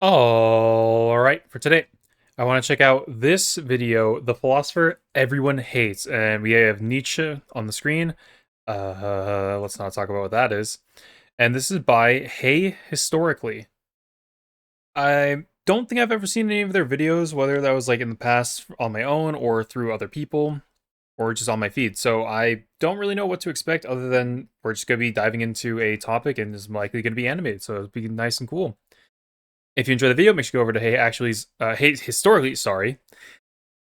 All right, for today, I want to check out this video, The Philosopher Everyone Hates, and we have Nietzsche on the screen. Let's not talk about what that is. And this is by Hey Historically. I don't think I've ever seen any of their videos, whether that was like in the past on my own or through other people or just on my feed. So I don't really know what to expect other than we're just going to be diving into a topic and it's likely going to be animated. So it'll be nice and cool. If you enjoy the video, make sure you go over to Hey Historically, sorry,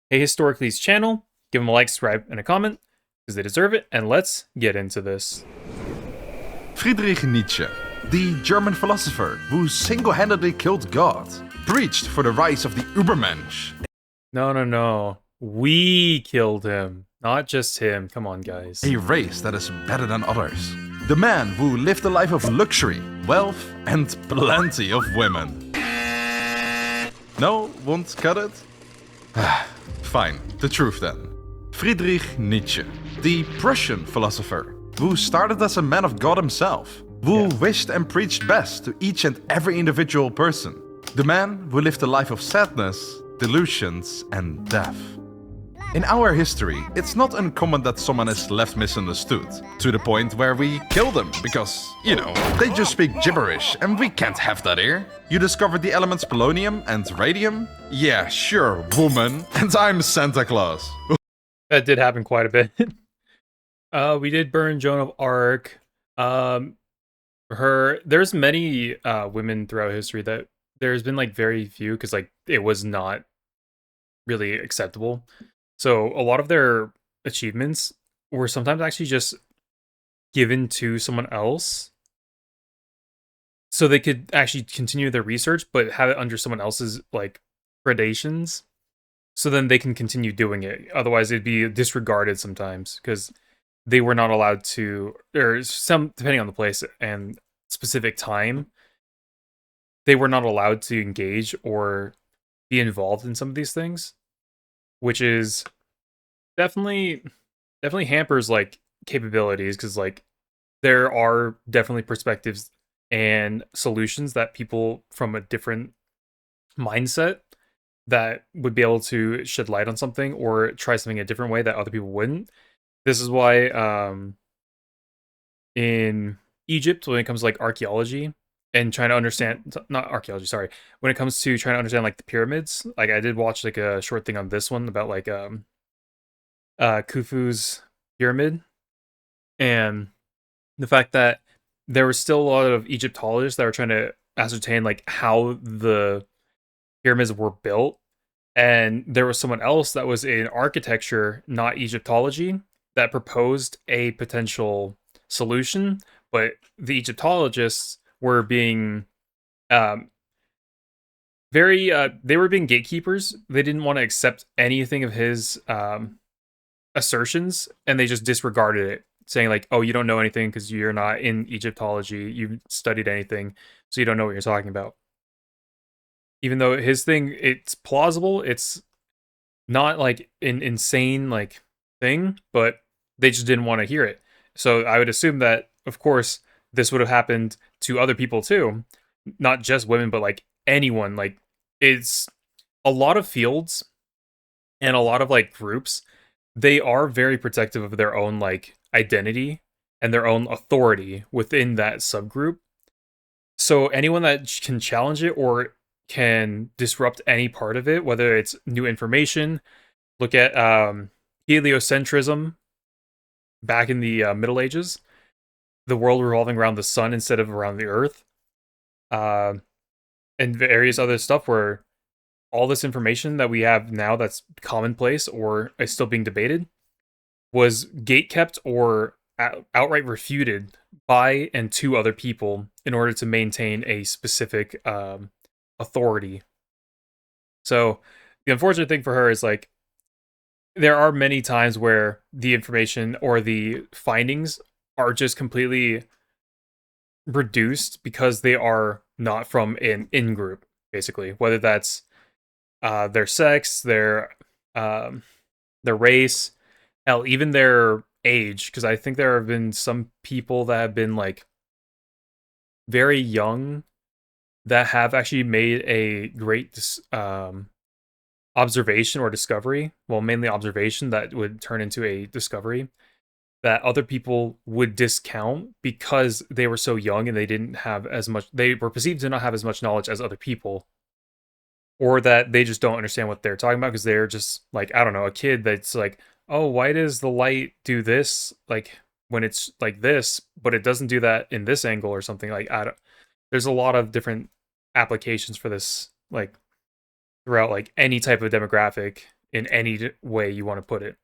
Hey Historically's channel. Give them a like, subscribe, and a comment because they deserve it. And let's get into this. Friedrich Nietzsche, the German philosopher who single-handedly killed God, preached for the rise of the Übermensch. No. We killed him, not just him. Come on, guys. A race that is better than others. The man who lived a life of luxury, wealth, and plenty of women. No, won't cut it? Fine, the truth then. Friedrich Nietzsche, the Prussian philosopher, who started as a man of God himself, who wished and preached best to each and every individual person. The man who lived a life of sadness, delusions, and death. In our history, it's not uncommon that someone is left misunderstood, to the point where we kill them because, you know, they just speak gibberish and we can't have that here. You discovered the elements polonium and radium? Yeah, sure, woman. And I'm Santa Claus. That did happen quite a bit. We did burn Joan of Arc. There's many women throughout history that there's been like very few because like it was not really acceptable. So a lot of their achievements were sometimes actually just given to someone else so they could actually continue their research but have it under someone else's like gradations so then they can continue doing it. Otherwise it'd be disregarded sometimes because they were not allowed to, or some, depending on the place and specific time, they were not allowed to engage or be involved in some of these things, which is definitely hampers like capabilities because like there are definitely perspectives and solutions that people from a different mindset that would be able to shed light on something or try something a different way that other people wouldn't. This is why in Egypt, when it comes to like archaeology and trying to understand, not archaeology, sorry, when it comes to trying to understand like the pyramids, like I did watch like a short thing on this one about like Khufu's pyramid and the fact that there were still a lot of Egyptologists that were trying to ascertain like how the pyramids were built, and there was someone else that was in architecture, not Egyptology, that proposed a potential solution, but the Egyptologists were being um, they were being gatekeepers. They didn't want to accept anything of his assertions, and they just disregarded it, saying like, "Oh, you don't know anything because you're not in Egyptology. You studied anything, so you don't know what you're talking about." Even though his thing, it's plausible. It's not like an insane like thing, but they just didn't want to hear it. So I would assume that, of course, this would have happened to other people too, not just women, but like anyone. Like it's a lot of fields and a lot of like groups. They are very protective of their own like identity and their own authority within that subgroup. So anyone that can challenge it or can disrupt any part of it, whether it's new information, look at heliocentrism back in the Middle Ages, the world revolving around the sun instead of around the earth, uh, and various other stuff where all this information that we have now that's commonplace or is still being debated was gate kept or outright refuted by and to other people in order to maintain a specific authority. So the unfortunate thing for her is like there are many times where the information or the findings are just completely reduced because they are not from an in group, basically. Whether that's their sex, their race, hell, even their age. Because I think there have been some people that have been like very young that have actually made a great observation or discovery. Well, mainly observation that would turn into a discovery that other people would discount because they were so young and they didn't have as much, they were perceived to not have as much knowledge as other people, or that they just don't understand what they're talking about because they're just like, I don't know, a kid that's like, oh, why does the light do this like when it's like this, but it doesn't do that in this angle or something. Like, I don't, there's a lot of different applications for this, like throughout like any type of demographic in any way you want to put it.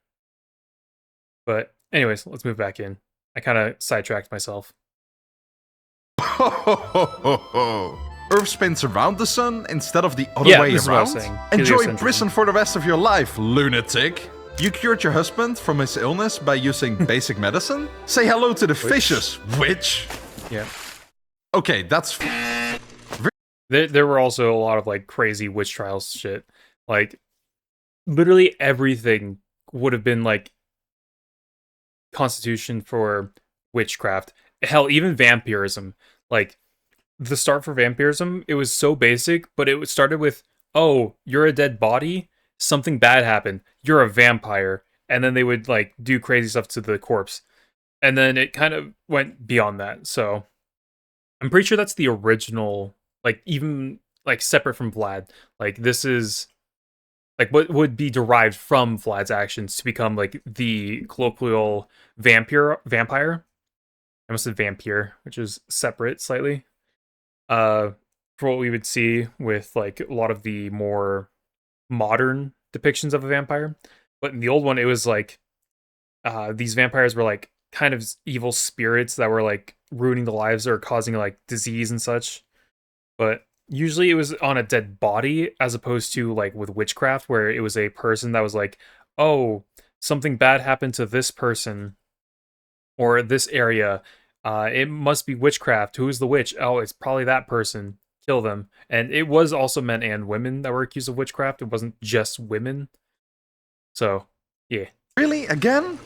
But anyways, let's move back in. I kind of sidetracked myself. Earth spins around the sun instead of the other way this is what I was around? saying. Enjoy Heliocentrism. prison for the rest of your life, lunatic. You cured your husband from his illness by using basic medicine? Say hello to the fishes, witch! Yeah. Okay, that's... There were also a lot of like crazy witch trials shit. Like literally everything would have been like constitution for witchcraft. Hell, even vampirism. Like the start for vampirism, it was so basic, but it started with, oh, you're a dead body, something bad happened, you're a vampire, and then they would like do crazy stuff to the corpse. And then it kind of went beyond that. So I'm pretty sure that's the original, like even like separate from Vlad. Like this is like what would be derived from Vlad's actions to become like the colloquial vampire. I almost said vampire, which is separate slightly. For what we would see with like a lot of the more modern depictions of a vampire. But in the old one, it was like these vampires were like kind of evil spirits that were like ruining the lives or causing like disease and such. But usually it was on a dead body as opposed to like with witchcraft where it was a person that was like, oh, something bad happened to this person or this area. It must be witchcraft. Who is the witch? Oh, it's probably that person. Kill them. And it was also men and women that were accused of witchcraft. It wasn't just women. So, yeah. Really? Again?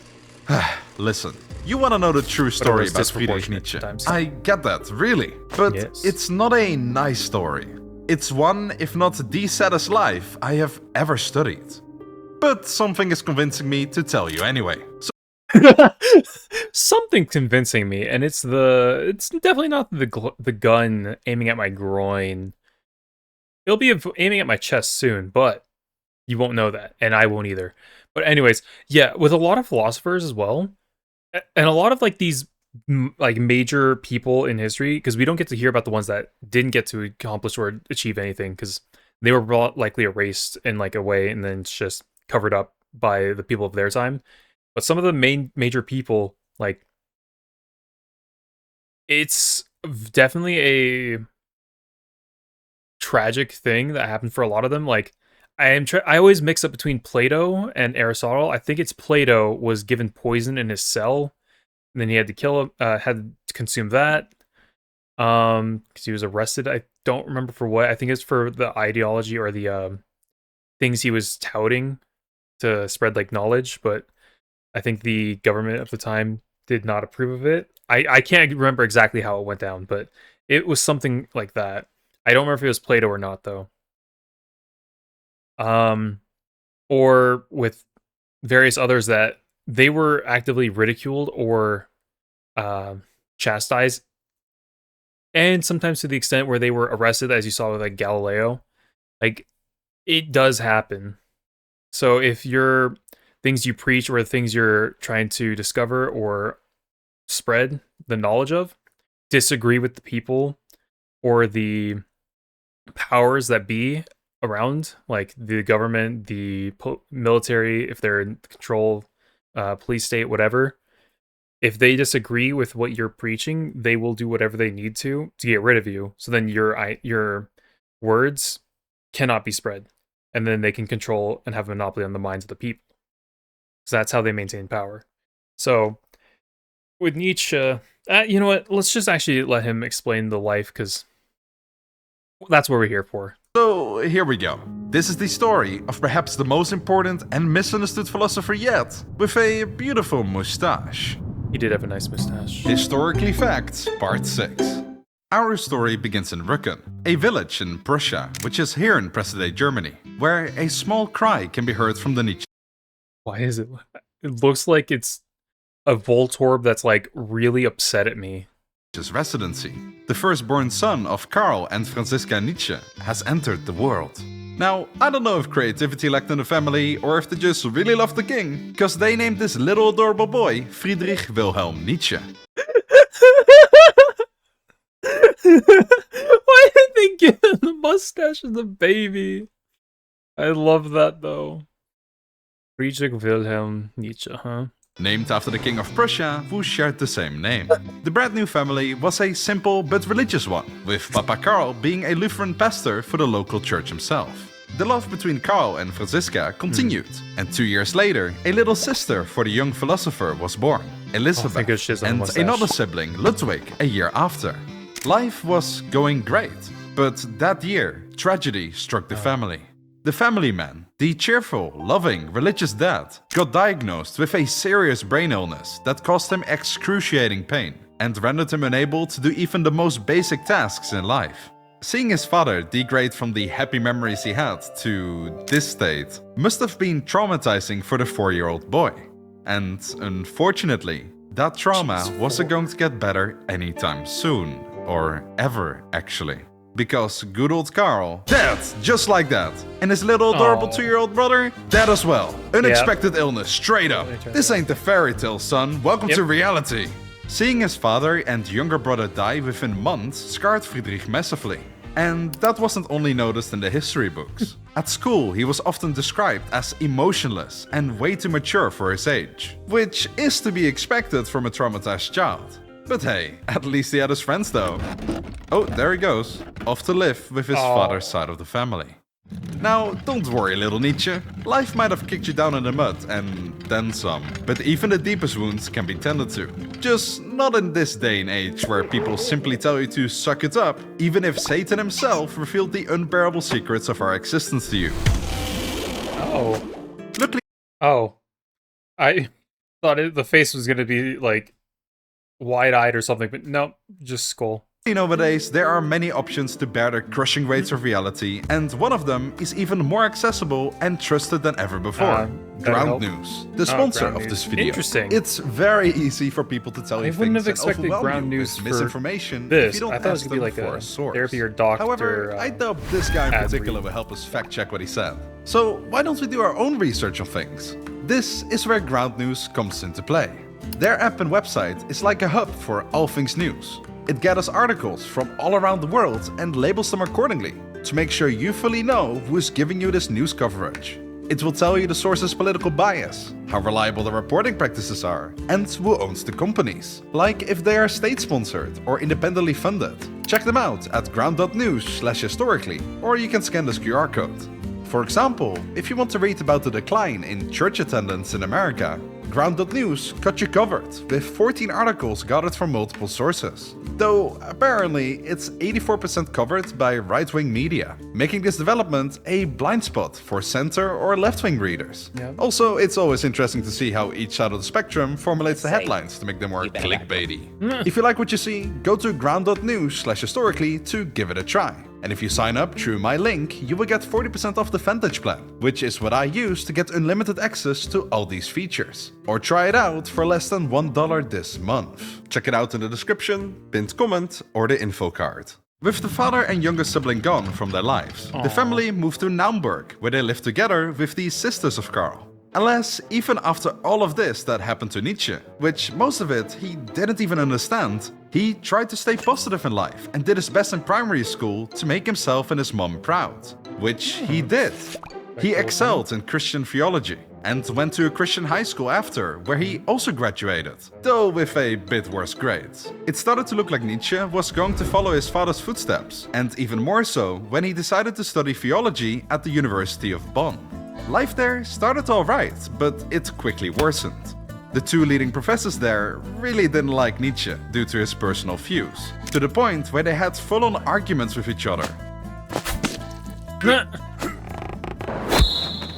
Listen, you want to know the true story was about Friedrich disproportionate Nietzsche. sometimes. I get that, really. But Yes. it's not a nice story. It's one, if not the saddest life I have ever studied. But something is convincing me to tell you anyway. So Something convincing me, and it's definitely not the gun aiming at my groin. It'll be aiming at my chest soon, but you won't know that, and I won't either. But anyways, yeah, with a lot of philosophers as well, and a lot of like these like major people in history, because we don't get to hear about the ones that didn't get to accomplish or achieve anything, because they were likely erased in like a way, and then it's just covered up by the people of their time. But some of the major people, like, it's definitely a tragic thing that happened for a lot of them. Like, I always mix up between Plato and Aristotle. I think it's Plato was given poison in his cell, and then he had to kill him, had to consume that, because he was arrested. I don't remember for what. I think it's for the ideology or the things he was touting to spread like knowledge, but I think the government of the time did not approve of it. I can't remember exactly how it went down, but it was something like that. I don't remember if it was Plato or not, though. Or with various others that they were actively ridiculed or chastised, and sometimes to the extent where they were arrested, as you saw with like Galileo. Like, it does happen. So if you're things you preach or things you're trying to discover or spread the knowledge of disagree with the people or the powers that be around, like the government, the military, if they're in control, police state, whatever, if they disagree with what you're preaching, they will do whatever they need to get rid of you. So then your words cannot be spread, and then they can control and have a monopoly on the minds of the people. So that's how they maintain power. So with Nietzsche, you know what? Let's just actually let him explain the life, because that's what we're here for. So here we go. This is the story of perhaps the most important and misunderstood philosopher yet, with a beautiful moustache. He did have a nice mustache. Historically Facts, Part 6. Our story begins in Rücken, a village in Prussia, which is here in present-day Germany, where a small cry can be heard from the Nietzsche Why is it? It looks like it's a Voltorb that's like really upset at me. residency. The firstborn son of Karl and Franziska Nietzsche has entered the world. Now, I don't know if creativity lacked in the family or if they just really loved the king, because they named this little adorable boy Friedrich Wilhelm Nietzsche. Why did they give him the mustache as a baby? I love that though. Friedrich Wilhelm Nietzsche, huh? Named after the king of Prussia, who shared the same name. The brand new family was a simple but religious one, with Papa Karl being a Lutheran pastor for the local church himself. The love between Karl and Franziska continued, and 2 years later, a little sister for the young philosopher was born, Elizabeth, and another sibling, Ludwig, a year after. Life was going great, but that year, tragedy struck the family. The family man, the cheerful, loving, religious dad, got diagnosed with a serious brain illness that caused him excruciating pain and rendered him unable to do even the most basic tasks in life. Seeing his father degrade from the happy memories he had to this state must have been traumatizing for the 4-year-old boy. And unfortunately, that trauma wasn't going to get better anytime soon. Or ever, actually. Because good old Karl, dead, just like that. And his little adorable 2-year-old brother, dead as well. Unexpected illness, straight up. This ain't the fairy tale, son. Welcome to reality. Seeing his father and younger brother die within months scarred Friedrich massively. And that wasn't only noticed in the history books. At school, he was often described as emotionless and way too mature for his age. Which is to be expected from a traumatized child. But hey, at least he had his friends though. Oh, there he goes, off to live with his father's side of the family. Now, don't worry, little Nietzsche. Life might have kicked you down in the mud, and then some. But even the deepest wounds can be tended to. Just not in this day and age where people simply tell you to suck it up, even if Satan himself revealed the unbearable secrets of our existence to you. I thought the face was gonna be like wide-eyed or something, but no, just skull. Nowadays, there are many options to bear the crushing weights of reality, and one of them is even more accessible and trusted than ever before. Ground News, the sponsor of this video. Interesting. It's very easy for people to tell you I wouldn't things have expected and overwhelm Ground you News with for misinformation this. if you don't I thought it was ask gonna be them like for a a source. therapy or doctor. However, I doubt this guy in particular will help us fact check what he said. So why don't we do our own research on things? This is where Ground News comes into play. Their app and website is like a hub for all things news. It gathers articles from all around the world and labels them accordingly to make sure you fully know who is giving you this news coverage. It will tell you the source's political bias, how reliable the reporting practices are, and who owns the companies, like if they are state-sponsored or independently funded. Check them out at ground.news/historically, or you can scan this QR code. For example, if you want to read about the decline in church attendance in America, Ground.news got you covered, with 14 articles gathered from multiple sources. Though, apparently, it's 84% covered by right-wing media, making this development a blind spot for center or left-wing readers. Also, it's always interesting to see how each side of the spectrum formulates the headlines to make them more clickbaity. If you like what you see, go to ground.news/historically to give it a try. And if you sign up through my link, you will get 40% off the Vantage plan, which is what I use to get unlimited access to all these features. Or try it out for less than $1 this month. Check it out in the description, pinned comment, or the info card. With the father and youngest sibling gone from their lives, the family moved to Naumburg, where they lived together with the sisters of Karl. Alas, even after all of this that happened to Nietzsche, which most of it he didn't even understand, he tried to stay positive in life and did his best in primary school to make himself and his mom proud. Which he did. He excelled in Christian theology and went to a Christian high school after, where he also graduated, though with a bit worse grades. It started to look like Nietzsche was going to follow his father's footsteps, and even more so when he decided to study theology at the University of Bonn. Life there started alright, but it quickly worsened. The two leading professors there really didn't like Nietzsche due to his personal views, to the point where they had full-on arguments with each other.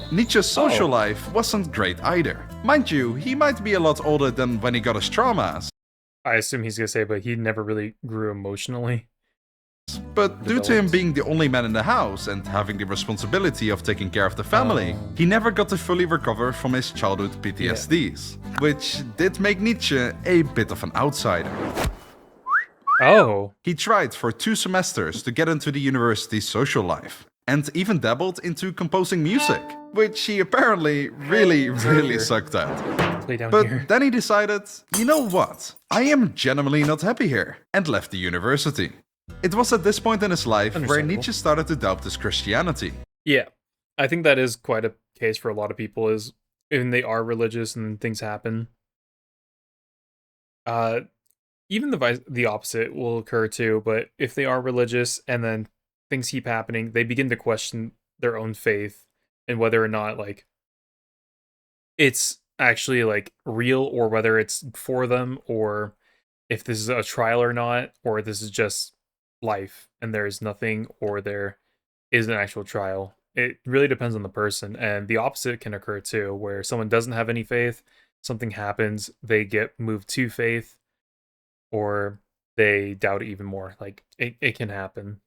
Nietzsche's social life wasn't great either. Mind you, he might be a lot older than when he got his traumas. I assume he's gonna say, but he never really grew emotionally. But due to him being the only man in the house and having the responsibility of taking care of the family, he never got to fully recover from his childhood PTSDs, which did make Nietzsche a bit of an outsider. Oh. He tried for 2 semesters to get into the university's social life, and even dabbled into composing music, which he apparently really sucked at. Play down But here. then he decided, you know what, I am genuinely not happy here, and left the university. It was at this point in his life where Understandable. Nietzsche started to doubt his Christianity. Yeah, I think that is quite a case for a lot of people. Is when they are religious and things happen. Even the opposite will occur too. But if they are religious and then things keep happening, they begin to question their own faith and whether or not like it's actually like real, or whether it's for them, or if this is a trial or not, or this is just life and there is nothing, or there is an actual trial. It really depends on the person, and the opposite can occur too, where someone doesn't have any faith, something happens, they get moved to faith, or they doubt it even more. Like it can happen.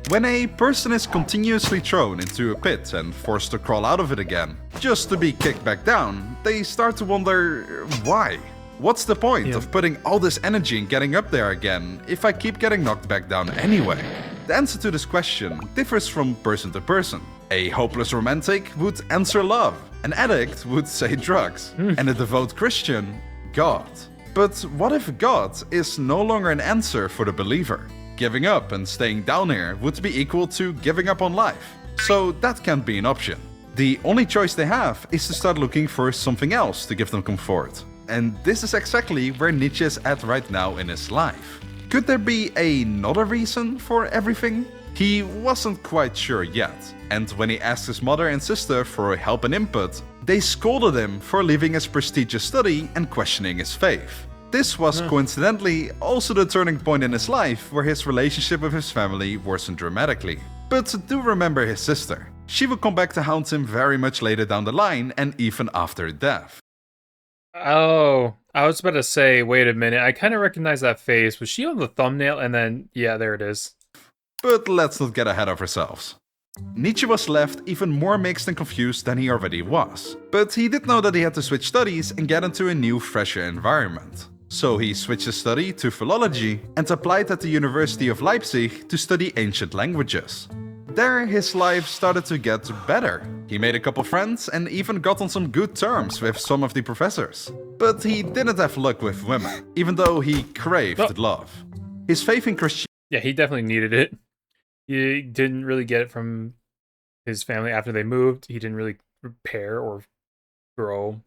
When a person is continuously thrown into a pit and forced to crawl out of it again, just to be kicked back down, they start to wonder why. What's the point of putting all this energy in getting up there again if I keep getting knocked back down anyway? The answer to this question differs from person to person. A hopeless romantic would answer love, an addict would say drugs, and a devout Christian, God. But what if God is no longer an answer for the believer? Giving up and staying down here would be equal to giving up on life, so that can't be an option. The only choice they have is to start looking for something else to give them comfort. And this is exactly where Nietzsche is at right now in his life. Could there be another reason for everything? He wasn't quite sure yet, and when he asked his mother and sister for help and input, they scolded him for leaving his prestigious study and questioning his faith. This was coincidentally also the turning point in his life where his relationship with his family worsened dramatically. But do remember his sister. She will come back to haunt him very much later down the line, and even after death. Oh, I was about to say, wait a minute, I kind of recognize that face. Was she on the thumbnail? And then, yeah, there it is. But let's not get ahead of ourselves. Nietzsche was left even more mixed and confused than he already was. But he did know that he had to switch studies and get into a new, fresher environment. So he switched his study to philology and applied at the University of Leipzig to study ancient languages. There, his life started to get better. He made a couple friends and even got on some good terms with some of the professors. But he didn't have luck with women, even though he craved love. His faith in Christianity. Yeah, he definitely needed it. He didn't really get it from his family after they moved. He didn't really repair or grow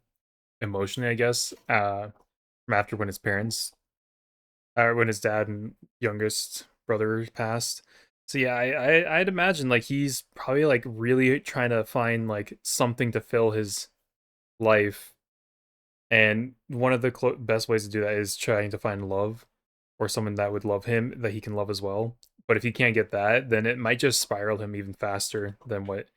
emotionally, I guess, from after when his parents, when his dad and youngest brother passed. So yeah, I'd imagine like he's probably like really trying to find like something to fill his life, and one of the best ways to do that is trying to find love, or someone that would love him that he can love as well. But if he can't get that, then it might just spiral him even faster than what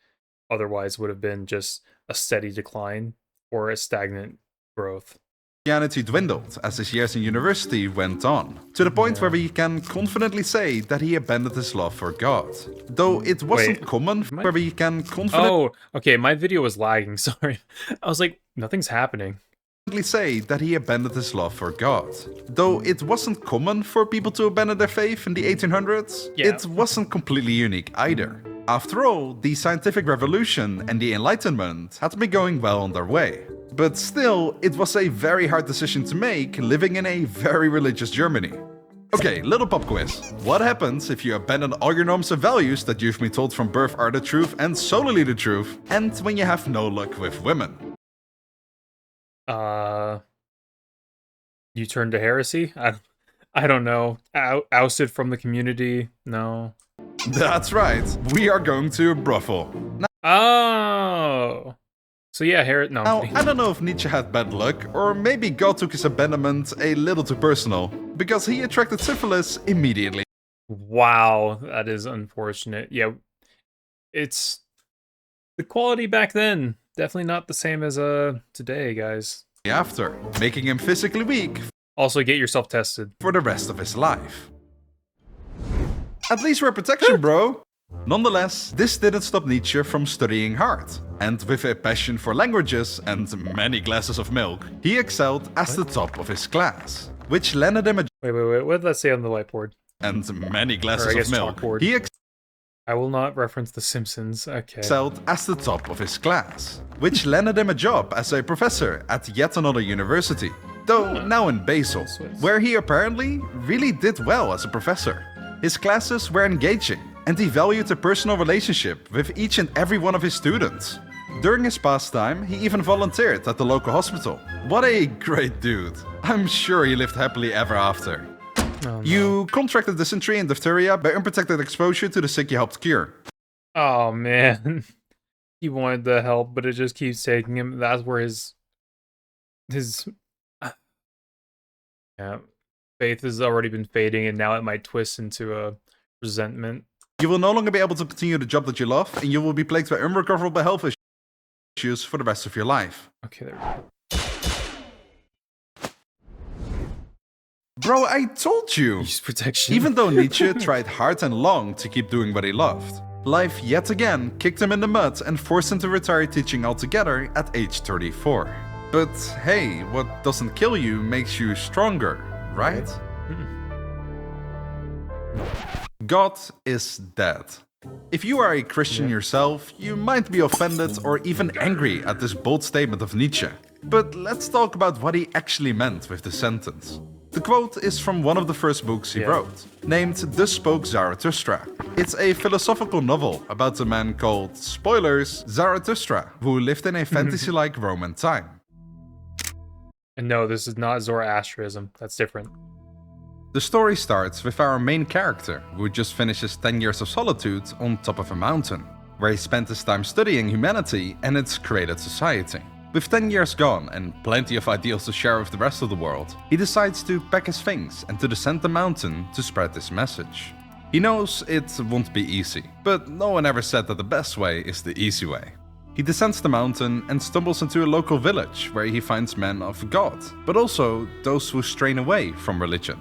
otherwise would have been just a steady decline or a stagnant growth. Christianity dwindled as his years in university went on, to the point where we can confidently say that he abandoned his love for God. Though it wasn't common where we can confidently Oh, okay, my video was lagging, sorry. I was like, nothing's happening. Say that he abandoned his love for God. Though it wasn't common for people to abandon their faith in the 1800s, it wasn't completely unique either. After all, the scientific revolution and the Enlightenment had been going well on their way. But still, it was a very hard decision to make living in a very religious Germany. Okay, little pop quiz. What happens if you abandon all your norms and values that you've been told from birth are the truth and solely the truth, and when you have no luck with women? You turn to heresy? I don't know. Ousted from the community? No. That's right. We are going to a brothel. Oh. So yeah, no. Now, I don't know if Nietzsche had bad luck, or maybe God took his abandonment a little too personal, because he attracted syphilis immediately. Wow, that is unfortunate. Yeah, it's the quality back then. Definitely not the same as today, guys. After, making him physically weak. Also, get yourself tested For the rest of his life. At least wear protection, bro. Nonetheless, this didn't stop Nietzsche from studying hard. And with a passion for languages and many glasses of milk, he excelled as the top of his class, which landed him a Wait. What did that say on the whiteboard? and many glasses Or I of guess milk. chalkboard. He I will not reference The Simpsons. Okay. excelled as the top of his class, which landed him a job as a professor at yet another university, though now in Basel, where he apparently really did well as a professor. His classes were engaging, and he valued a personal relationship with each and every one of his students. During his pastime, he even volunteered at the local hospital. What a great dude. I'm sure he lived happily ever after. Oh, no. You contracted dysentery and diphtheria by unprotected exposure to the sick you helped cure. Oh man, he wanted the help, but it just keeps taking him. That's where his yeah, faith has already been fading, and now it might twist into a resentment. You will no longer be able to continue the job that you love, and you will be plagued by unrecoverable health issues for the rest of your life. Okay, there we go. Bro, I told you! Use protection. Even though Nietzsche tried hard and long to keep doing what he loved, life yet again kicked him in the mud and forced him to retire teaching altogether at age 34. But hey, what doesn't kill you makes you stronger, right? God is dead. If you are a Christian yourself, you might be offended or even angry at this bold statement of Nietzsche. But let's talk about what he actually meant with the sentence. The quote is from one of the first books he wrote, named Thus Spoke Zarathustra. It's a philosophical novel about a man called, spoilers, Zarathustra, who lived in a fantasy-like Roman time. And no, this is not Zoroastrianism. That's different. The story starts with our main character, who just finished his 10 years of solitude on top of a mountain, where he spent his time studying humanity and its created society. With 10 years gone and plenty of ideals to share with the rest of the world, he decides to pack his things and to descend the mountain to spread this message. He knows it won't be easy, but no one ever said that the best way is the easy way. He descends the mountain and stumbles into a local village where he finds men of God, but also those who strain away from religion.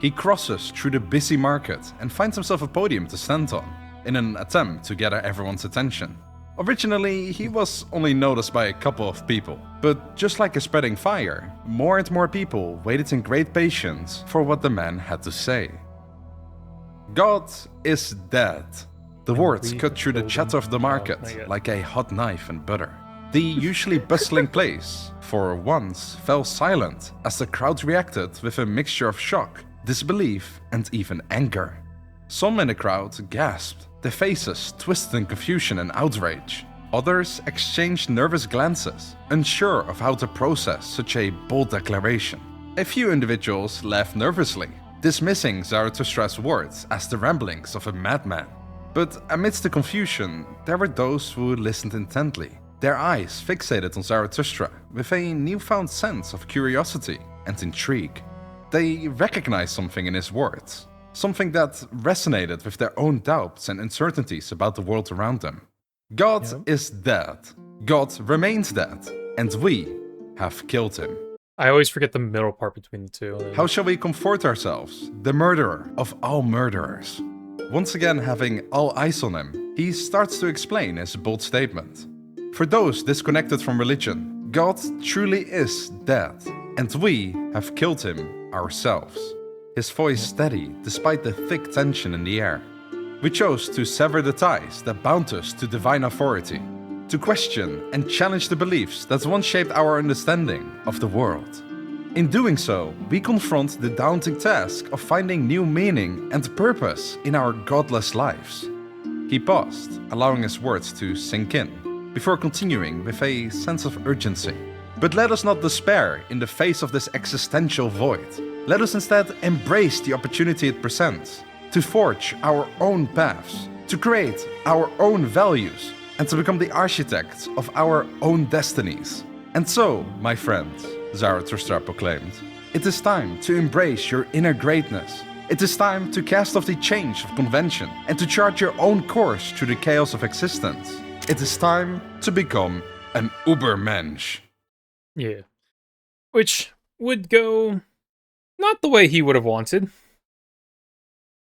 He crosses through the busy market and finds himself a podium to stand on, in an attempt to gather everyone's attention. Originally, he was only noticed by a couple of people, but just like a spreading fire, more and more people waited in great patience for what the man had to say. God is dead. The words cut through the chatter of the market like a hot knife in butter. The usually bustling place, for once, fell silent as the crowd reacted with a mixture of shock, disbelief, and even anger. Some in the crowd gasped, their faces twisted in confusion and outrage. Others exchanged nervous glances, unsure of how to process such a bold declaration. A few individuals laughed nervously, dismissing Zarathustra's words as the ramblings of a madman. But amidst the confusion, there were those who listened intently, their eyes fixated on Zarathustra with a newfound sense of curiosity and intrigue. They recognized something in his words, something that resonated with their own doubts and uncertainties about the world around them. God is dead. God remains dead. And we have killed him. I always forget the middle part between the two. How shall we comfort ourselves, the murderer of all murderers? Once again having all eyes on him, he starts to explain his bold statement. For those disconnected from religion, God truly is dead, and we have killed him ourselves. His voice steady despite the thick tension in the air. We chose to sever the ties that bound us to divine authority, to question and challenge the beliefs that once shaped our understanding of the world. In doing so, we confront the daunting task of finding new meaning and purpose in our godless lives. He paused, allowing his words to sink in, before continuing with a sense of urgency. But let us not despair in the face of this existential void. Let us instead embrace the opportunity it presents, to forge our own paths, to create our own values, and to become the architects of our own destinies. And so, my friends, Zarathustra proclaimed, it is time to embrace your inner greatness. It is time to cast off the chains of convention and to chart your own course through the chaos of existence. It is time to become an Ubermensch. Yeah. Which would go not the way he would have wanted.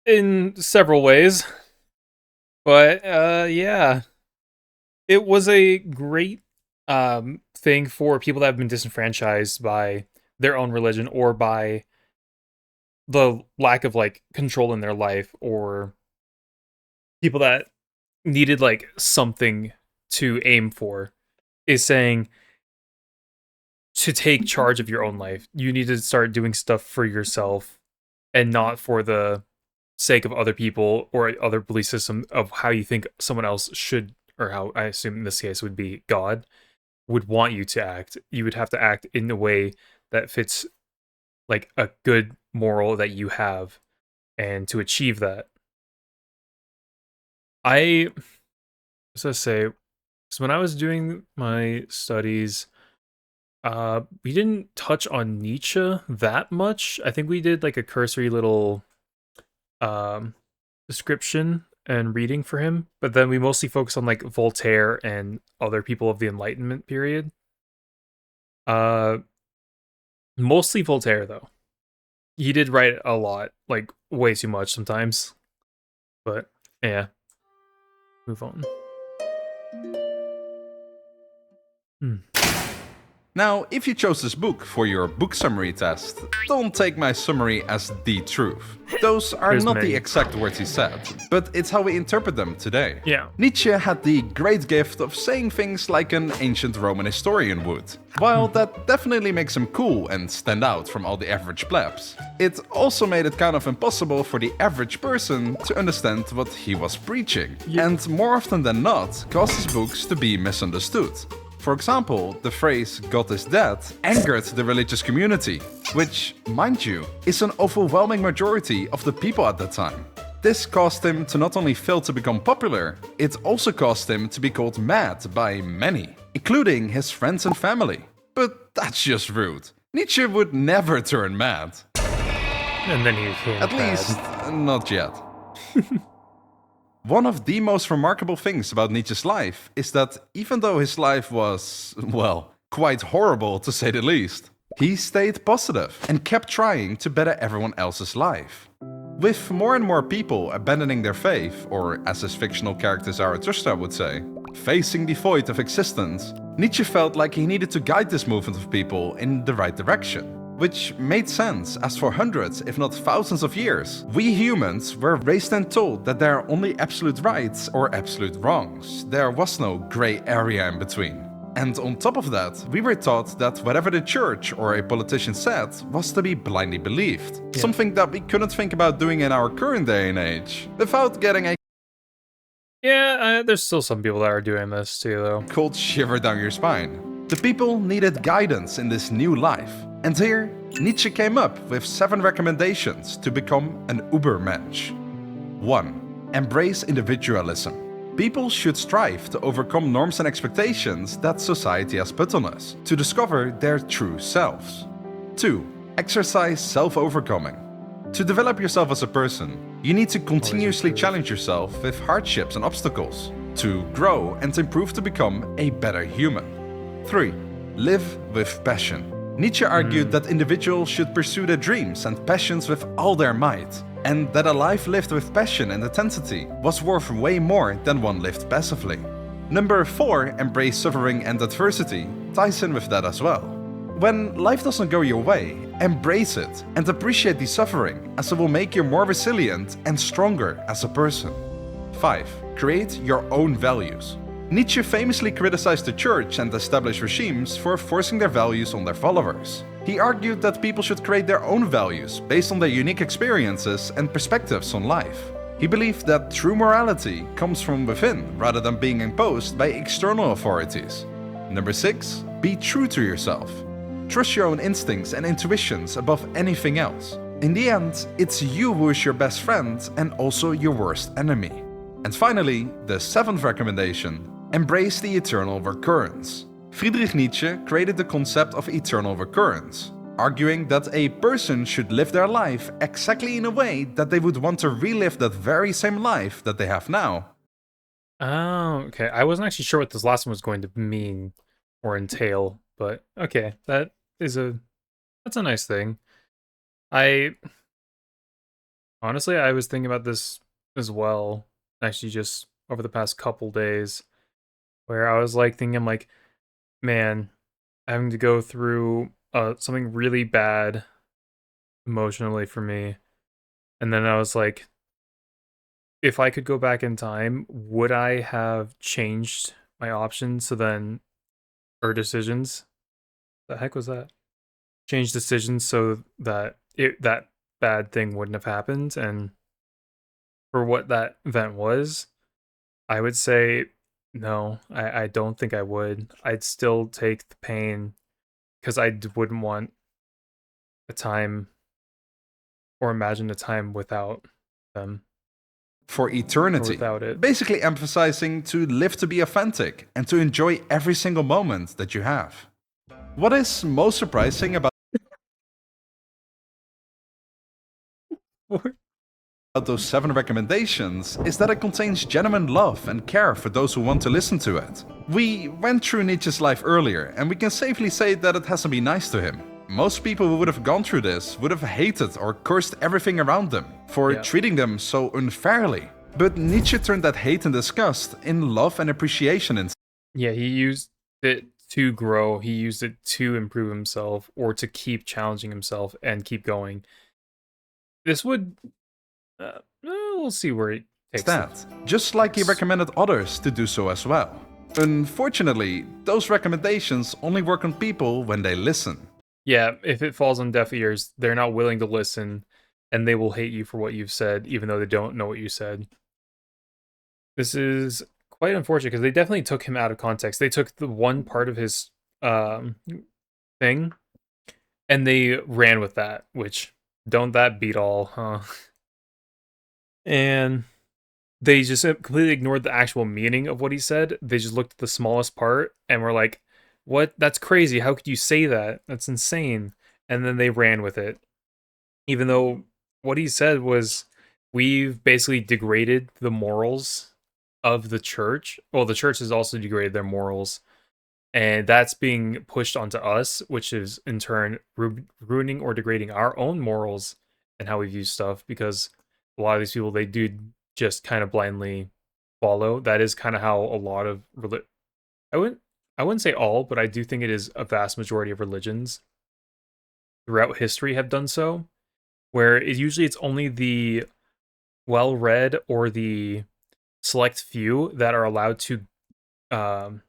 in several ways. But yeah, it was a great thing for people that have been disenfranchised by their own religion or by the lack of like control in their life, or people that needed like something to aim for, is saying to take charge of your own life. You need to start doing stuff for yourself and not for the sake of other people or other belief system of how you think someone else should, or how I assume in this case would be God, would want you to act. You would have to act in a way that fits like a good moral that you have. And to achieve that, I was gonna say, so when I was doing my studies, we didn't touch on Nietzsche that much. I think we did like a cursory little um description and reading for him, but then we mostly focused on like Voltaire and other people of the Enlightenment period. Uh Mostly Voltaire though. He did write a lot, like way too much sometimes. But yeah, move on. Hmm. Now, if you chose this book for your book summary test, don't take my summary as the truth. Those are There's not many. the exact words he said, but it's how we interpret them today. Yeah. Nietzsche had the great gift of saying things like an ancient Roman historian would. While that definitely makes him cool and stand out from all the average plebs, it also made it kind of impossible for the average person to understand what he was preaching, and more often than not, caused his books to be misunderstood. For example, the phrase "God is dead" angered the religious community, which, mind you, is an overwhelming majority of the people at that time. This caused him to not only fail to become popular, it also caused him to be called mad by many, including his friends and family. But that's just rude. Nietzsche would never turn mad. And then he became At bad. least, not yet. One of the most remarkable things about Nietzsche's life is that even though his life was, well, quite horrible to say the least, he stayed positive and kept trying to better everyone else's life. With more and more people abandoning their faith, or as his fictional character Zarathustra would say, facing the void of existence, Nietzsche felt like he needed to guide this movement of people in the right direction. Which made sense, as for hundreds, if not thousands of years, we humans were raised and told that there are only absolute rights or absolute wrongs. There was no grey area in between. And on top of that, we were taught that whatever the church or a politician said was to be blindly believed. Yeah. Something that we couldn't think about doing in our current day and age, without getting a Yeah, there's still some people that are doing this too, though. cold shiver down your spine. The people needed guidance in this new life. And here, Nietzsche came up with 7 recommendations to become an Ubermensch. 1. Embrace individualism. People should strive to overcome norms and expectations that society has put on us, to discover their true selves. 2. Exercise self-overcoming. To develop yourself as a person, you need to continuously challenge yourself with hardships and obstacles, to grow and improve to become a better human. 3. Live with passion. Nietzsche argued that individuals should pursue their dreams and passions with all their might, and that a life lived with passion and intensity was worth way more than one lived passively. Number 4, embrace suffering and adversity, ties in with that as well. When life doesn't go your way, embrace it and appreciate the suffering, as it will make you more resilient and stronger as a person. 5. Create your own values. Nietzsche famously criticized the church and established regimes for forcing their values on their followers. He argued that people should create their own values based on their unique experiences and perspectives on life. He believed that true morality comes from within rather than being imposed by external authorities. Number 6. Be true to yourself. Trust your own instincts and intuitions above anything else. In the end, it's you who is your best friend and also your worst enemy. And finally, the 7th recommendation. Embrace the eternal recurrence. Friedrich Nietzsche created the concept of eternal recurrence, arguing that a person should live their life exactly in a way that they would want to relive that very same life that they have now. Oh, okay. I wasn't actually sure what this last one was going to mean or entail, but okay, that's a nice thing. I Honestly, I was thinking about this as well, actually, just over the past couple days, where I was like thinking, like, man, having to go through something really bad emotionally for me. And then I was like, if I could go back in time, would I have changed my options so then, or decisions? The heck was that? Change decisions so that that bad thing wouldn't have happened. And for what that event was, I would say no. I don't think I would. I'd still take the pain because wouldn't want a time or imagine a time without them For or eternity. without it. Basically emphasizing to live to be authentic and to enjoy every single moment that you have. What is most surprising about those 7 recommendations is that it contains genuine love and care for those who want to listen to it. We went through Nietzsche's life earlier, and we can safely say that it hasn't been nice to him. Most people who would have gone through this would have hated or cursed everything around them for Yeah. treating them so unfairly. But Nietzsche turned that hate and disgust in love and appreciation instead. Yeah, he used it to grow. He used it to improve himself or to keep challenging himself and keep going. This would, we'll see where it takes us. Just like he recommended others to do so as well. Unfortunately, those recommendations only work on people when they listen. Yeah, if it falls on deaf ears, they're not willing to listen, and they will hate you for what you've said, even though they don't know what you said. This is quite unfortunate because they definitely took him out of context. They took the one part of his thing, and they ran with that. Which don't that beat all, huh? And they just completely ignored the actual meaning of what he said. They just looked at the smallest part and were like, "What? That's crazy. How could you say that? That's insane." And then they ran with it. Even though what he said was, we've basically degraded the morals of the church. Well, the church has also degraded their morals, and that's being pushed onto us, which is in turn ruining or degrading our own morals and how we view stuff, because a lot of these people, they do just kind of blindly follow. That is kind of how a lot of I wouldn't I wouldn't say all, but I do think it is a vast majority of religions throughout history have done so, where usually it's only the well-read or the select few that are allowed to um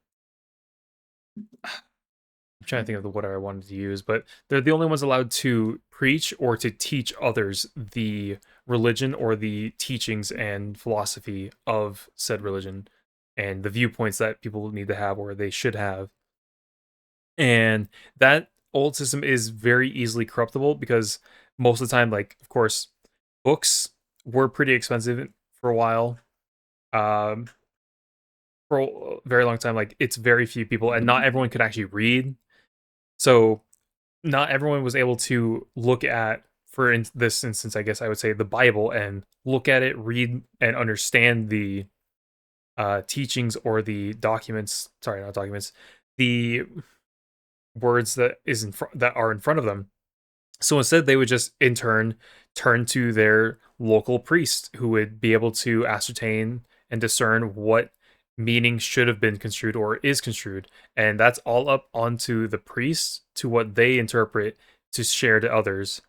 I'm trying to think of the what I wanted to use, but they're the only ones allowed to preach or to teach others the religion or the teachings and philosophy of said religion and the viewpoints that people need to have or they should have. And that old system is very easily corruptible because most of the time, like, of course, books were pretty expensive for a while. Um, for a very long time, like, it's very few people, and not everyone could actually read. So not everyone was able to look at, this instance, I guess I would say the Bible, and look at it, read, and understand the teachings or the documents. Sorry, not documents. The words that that are in front of them. So instead, they would just in turn turn to their local priest, who would be able to ascertain and discern what meaning should have been construed or is construed, and that's all up onto the priests to what they interpret to share to others.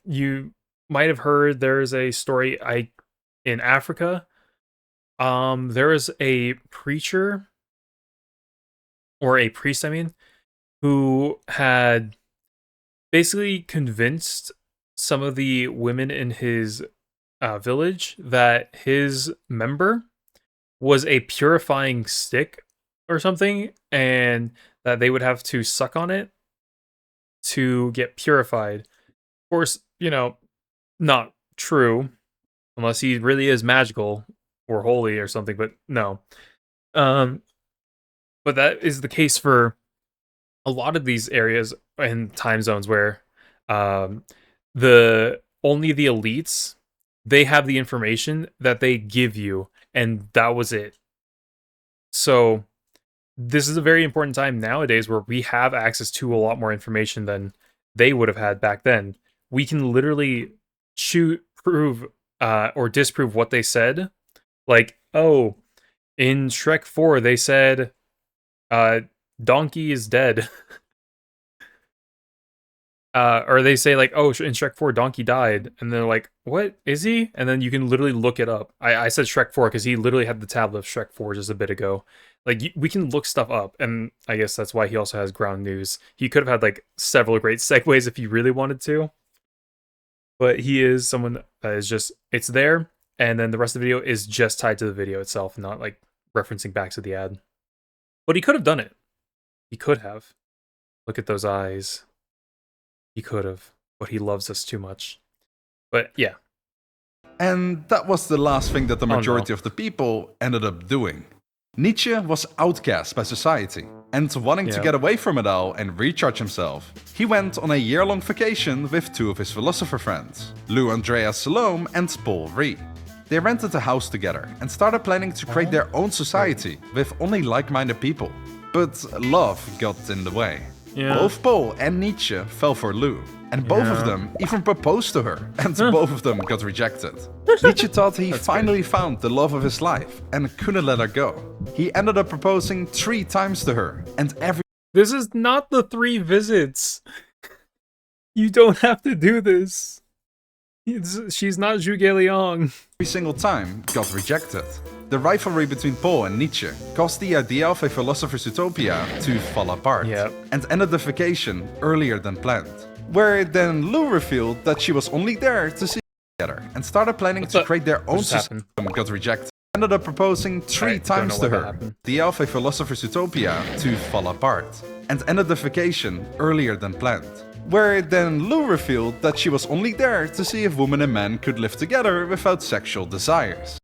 You might have heard there's a story in Africa. There is a preacher or a priest, I mean, who had basically convinced some of the women in his village that his member was a purifying stick or something, and that they would have to suck on it to get purified. Of course, not true, unless he really is magical or holy or something, but no. Um, but that is the case for a lot of these areas and time zones where um, the only the elites, they have the information that they give you, and that was it. So this is a very important time nowadays where we have access to a lot more information than they would have had back then. We can literally prove or disprove what they said. Like, oh, in Shrek 4 they said Donkey is dead. Or they say like, oh, in Shrek 4 Donkey died, and they're like, what, is he? And then you can literally look it up. I said Shrek 4 because he literally had the tablet of Shrek 4 just a bit ago. Like, we can look stuff up, and I guess that's why he also has ground news. He could have had like several great segues if he really wanted to, but he is someone that is just, it's there, and then the rest of the video is just tied to the video itself, not like referencing back to the ad. But he could have done it. He could have. Look at those eyes. He could have, but he loves us too much. But yeah. And that was the last thing that the majority of the people ended up doing. Nietzsche was outcast by society, and wanting to get away from it all and recharge himself, he went on a year-long vacation with two of his philosopher friends, Lou Andreas Salome and Paul Ree. They rented a house together and started planning to create their own society with only like-minded people. But love got in the way. Yeah. Both Paul and Nietzsche fell for Lou, and both of them even proposed to her, and both of them got rejected. Nietzsche thought he finally found the love of his life and couldn't let her go. He ended up proposing 3 times to her, and every— This is not the 3 visits. You don't have to do this. She's not Zhuge Liang. every single time got rejected. The rivalry between Paul and Nietzsche caused the idea of a philosopher's utopia to fall apart, and ended the vacation earlier than planned. Where then Lou revealed that she was only there to see together and started planning to create their own system, got rejected. Ended up proposing 3 times to her. The idea of a philosopher's utopia to fall apart, and ended the vacation earlier than planned. Where then Lou revealed that she was only there to see if women and men could live together without sexual desires.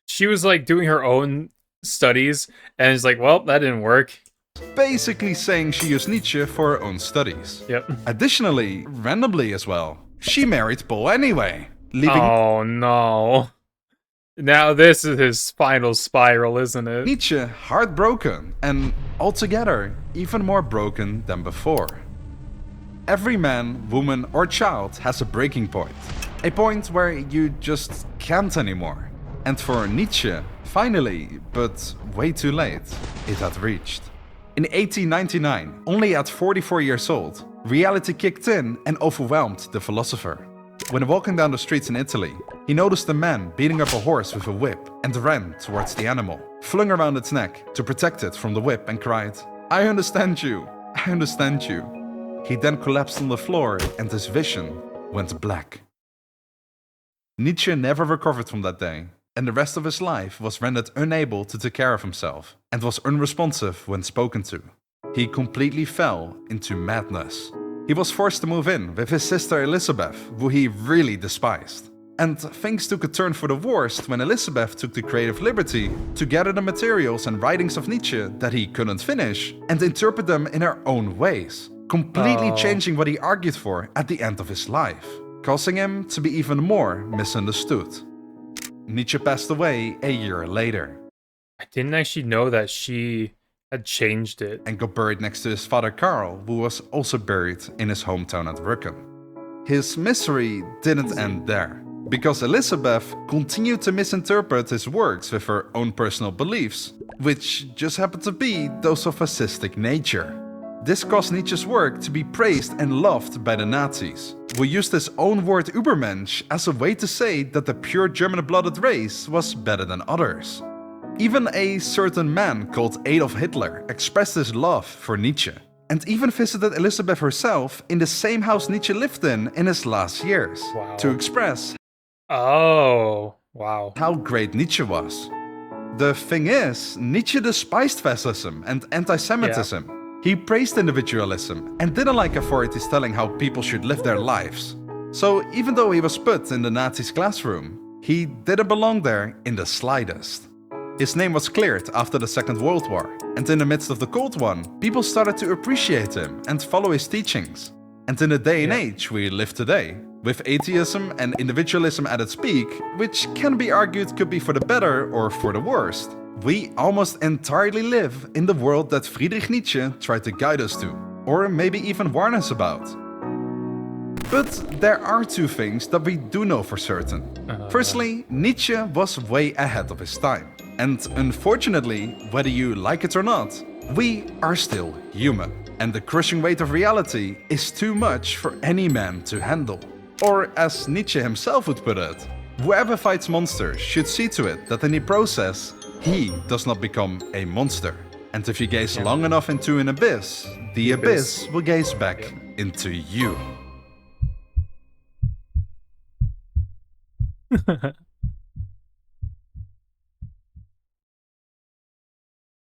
She was like doing her own studies, and it's like, well, that didn't work. Basically saying she used Nietzsche for her own studies. Yep. Additionally, randomly as well, she married Paul anyway, leaving— Oh no. Now this is his final spiral, isn't it? Nietzsche heartbroken, and altogether even more broken than before. Every man, woman or child has a breaking point. A point where you just can't anymore. And for Nietzsche, finally, but way too late, it had reached. In 1899, only at 44 years old, reality kicked in and overwhelmed the philosopher. When walking down the streets in Italy, he noticed a man beating up a horse with a whip and ran towards the animal, flung around its neck to protect it from the whip and cried, "I understand you, I understand you." He then collapsed on the floor and his vision went black. Nietzsche never recovered from that day, and the rest of his life was rendered unable to take care of himself and was unresponsive when spoken to. He completely fell into madness. He was forced to move in with his sister Elizabeth, who he really despised. And things took a turn for the worst when Elizabeth took the creative liberty to gather the materials and writings of Nietzsche that he couldn't finish and interpret them in her own ways, completely changing what he argued for at the end of his life, causing him to be even more misunderstood. Nietzsche passed away a year later. I didn't actually know that she had changed it. And got buried next to his father Karl, who was also buried in his hometown at Rücken. His misery didn't end there, because Elizabeth continued to misinterpret his works with her own personal beliefs, which just happened to be those of fascistic nature. This caused Nietzsche's work to be praised and loved by the Nazis, who used his own word Übermensch as a way to say that the pure German-blooded race was better than others. Even a certain man called Adolf Hitler expressed his love for Nietzsche, and even visited Elizabeth herself in the same house Nietzsche lived in his last years, to express how great Nietzsche was. The thing is, Nietzsche despised fascism and anti-Semitism. Yeah. He praised individualism and didn't like authorities telling how people should live their lives. So even though he was put in the Nazis' classroom, he didn't belong there in the slightest. His name was cleared after the Second World War, and in the midst of the Cold One, people started to appreciate him and follow his teachings. And in the day and age we live today, with atheism and individualism at its peak, which can be argued could be for the better or for the worst, we almost entirely live in the world that Friedrich Nietzsche tried to guide us to, or maybe even warn us about. But there are two things that we do know for certain. Firstly, Nietzsche was way ahead of his time. And unfortunately, whether you like it or not, we are still human. And the crushing weight of reality is too much for any man to handle. Or as Nietzsche himself would put it, whoever fights monsters should see to it that in the process, he does not become a monster. And if you gaze long enough into an abyss, the abyss will gaze back into you. That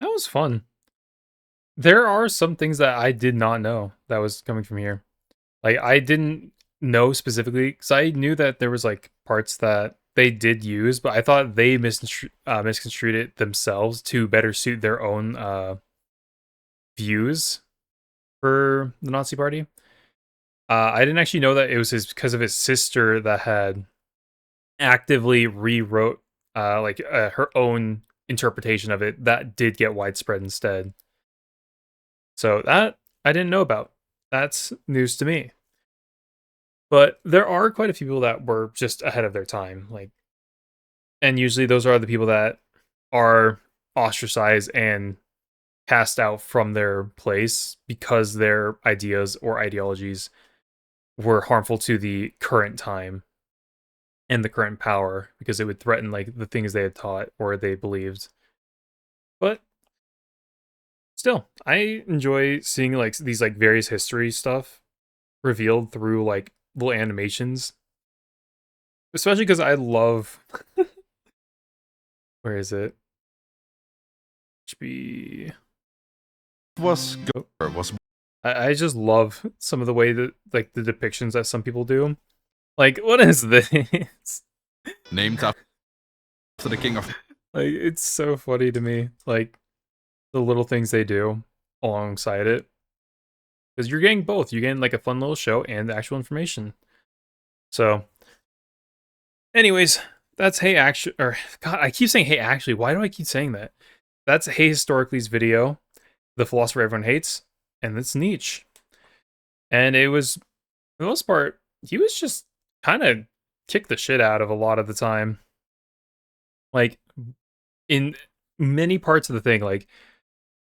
was fun. There are some things that I did not know that was coming from here. Like, I didn't know specifically, because I knew that there was, like, parts that they did use, but I thought they misconstrued it themselves to better suit their own views for the Nazi Party. I didn't actually know that it was because of his sister that had actively rewrote her own interpretation of it that did get widespread instead. So that I didn't know about. That's news to me. But there are quite a few people that were just ahead of their time, and usually those are the people that are ostracized and cast out from their place because their ideas or ideologies were harmful to the current time and the current power, because it would threaten like the things they had taught or they believed. But still, I enjoy seeing like these like various history stuff revealed through like little animations, especially because I love where is it? HB Was I just love some of the way that like the depictions that some people do. Like, what is this? named after the king of... Like, it's so funny to me. Like, the little things they do alongside it. Because you're getting both. You're getting like a fun little show and the actual information. So, anyways, that's Hey Actually, or God, I keep saying Hey Actually. Why do I keep saying that? That's Hey Historically's video, The Philosopher Everyone Hates, and it's Nietzsche. And it was, for the most part, he was just kind of kicked the shit out of a lot of the time. Like, in many parts of the thing, like,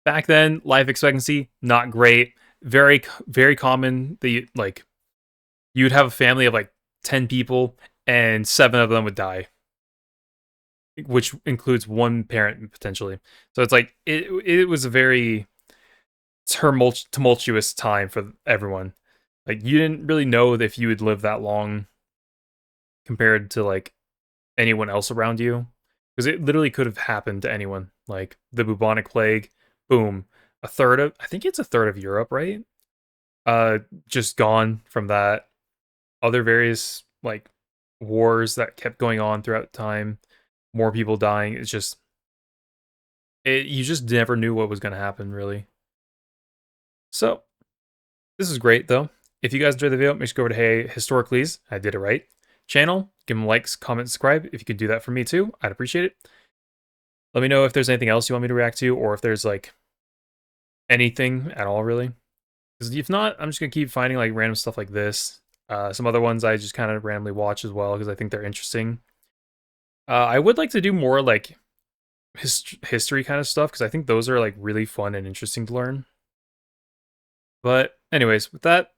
back then, life expectancy, not great. Very, very common that you'd have a family of like 10 people and 7 of them would die, which includes one parent potentially. So it's like it was a very tumultuous time for everyone. Like, you didn't really know if you would live that long compared to like anyone else around you, because it literally could have happened to anyone. Like the bubonic plague, boom, I think it's a third of Europe, right? Just gone from that. Other various like wars that kept going on throughout time, more people dying. It's just you just never knew what was going to happen, really. So this is great though. If you guys enjoyed the video, make sure to go over to Hey Historicallys, I did it right, channel, give them likes, comment, subscribe. If you could do that for me too, I'd appreciate it. Let me know if there's anything else you want me to react to, or if there's like anything at all, really. Because if not, I'm just gonna keep finding like random stuff like this. Some other ones I just kind of randomly watch as well because I think they're interesting. I would like to do more like history kind of stuff because I think those are like really fun and interesting to learn. But anyways, with that,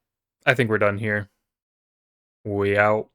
I think we're done here. We out.